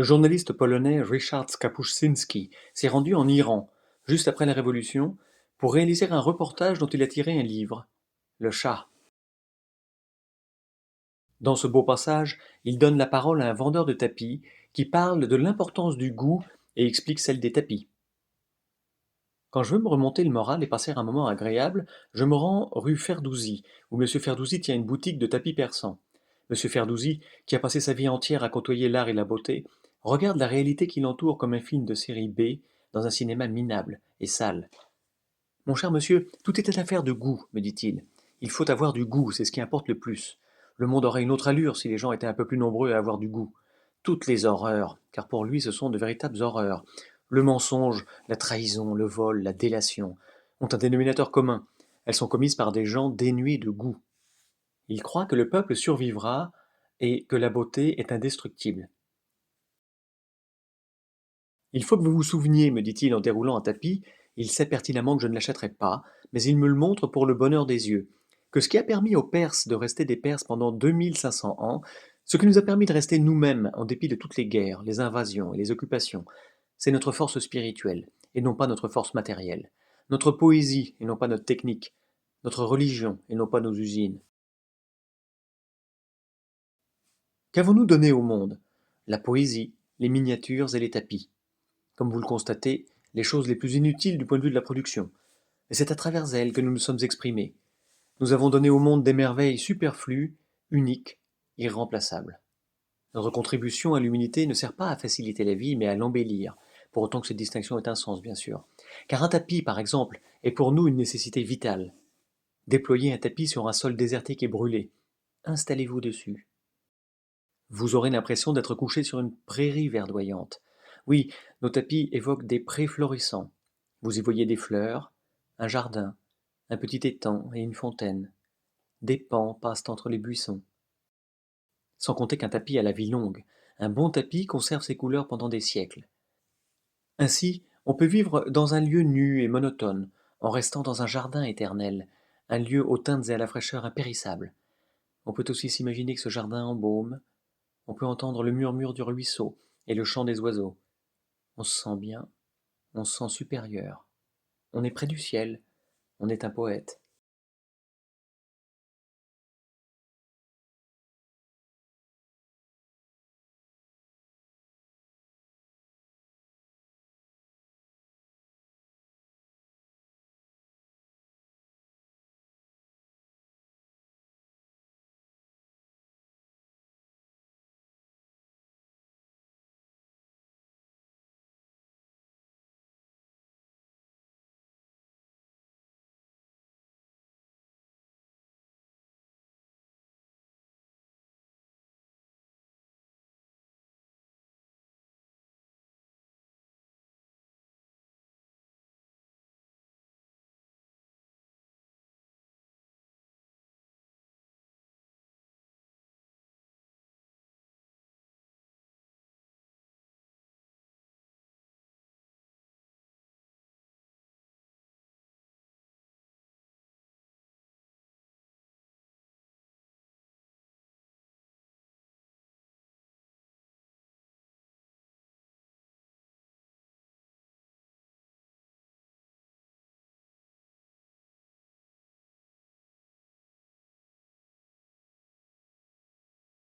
Le journaliste polonais Ryszard Kapuscinski s'est rendu en Iran, juste après la Révolution, pour réaliser un reportage dont il a tiré un livre, Le Chat. Dans ce beau passage, il donne la parole à un vendeur de tapis qui parle de l'importance du goût et explique celle des tapis. Quand je veux me remonter le moral et passer un moment agréable, je me rends rue Ferdousi, où Monsieur Ferdousi tient une boutique de tapis persans. Monsieur Ferdousi, qui a passé sa vie entière à côtoyer l'art et la beauté, regarde la réalité qui l'entoure comme un film de série B dans un cinéma minable et sale. Mon cher monsieur, tout est affaire de goût, me dit-il. Il faut avoir du goût, c'est ce qui importe le plus. Le monde aurait une autre allure si les gens étaient un peu plus nombreux à avoir du goût. Toutes les horreurs, car pour lui ce sont de véritables horreurs. Le mensonge, la trahison, le vol, la délation, ont un dénominateur commun. Elles sont commises par des gens dénués de goût. Il croit que le peuple survivra et que la beauté est indestructible. Il faut que vous vous souveniez, me dit-il en déroulant un tapis, il sait pertinemment que je ne l'achèterai pas, mais il me le montre pour le bonheur des yeux, que ce qui a permis aux Perses de rester des Perses pendant 2500 ans, ce qui nous a permis de rester nous-mêmes en dépit de toutes les guerres, les invasions et les occupations, c'est notre force spirituelle, et non pas notre force matérielle, notre poésie, et non pas notre technique, notre religion, et non pas nos usines. Qu'avons-nous donné au monde? La poésie, les miniatures et les tapis. Comme vous le constatez, les choses les plus inutiles du point de vue de la production. Et c'est à travers elles que nous nous sommes exprimés. Nous avons donné au monde des merveilles superflues, uniques, irremplaçables. Notre contribution à l'humanité ne sert pas à faciliter la vie, mais à l'embellir, pour autant que cette distinction ait un sens, bien sûr. Car un tapis, par exemple, est pour nous une nécessité vitale. Déployez un tapis sur un sol désertique et brûlé. Installez-vous dessus. Vous aurez l'impression d'être couché sur une prairie verdoyante. Oui, nos tapis évoquent des prés florissants. Vous y voyez des fleurs, un jardin, un petit étang et une fontaine. Des pans passent entre les buissons. Sans compter qu'un tapis a la vie longue. Un bon tapis conserve ses couleurs pendant des siècles. Ainsi, on peut vivre dans un lieu nu et monotone, en restant dans un jardin éternel, un lieu aux teintes et à la fraîcheur impérissables. On peut aussi s'imaginer que ce jardin embaume. On peut entendre le murmure du ruisseau et le chant des oiseaux. On se sent bien, on se sent supérieur. On est près du ciel, on est un poète.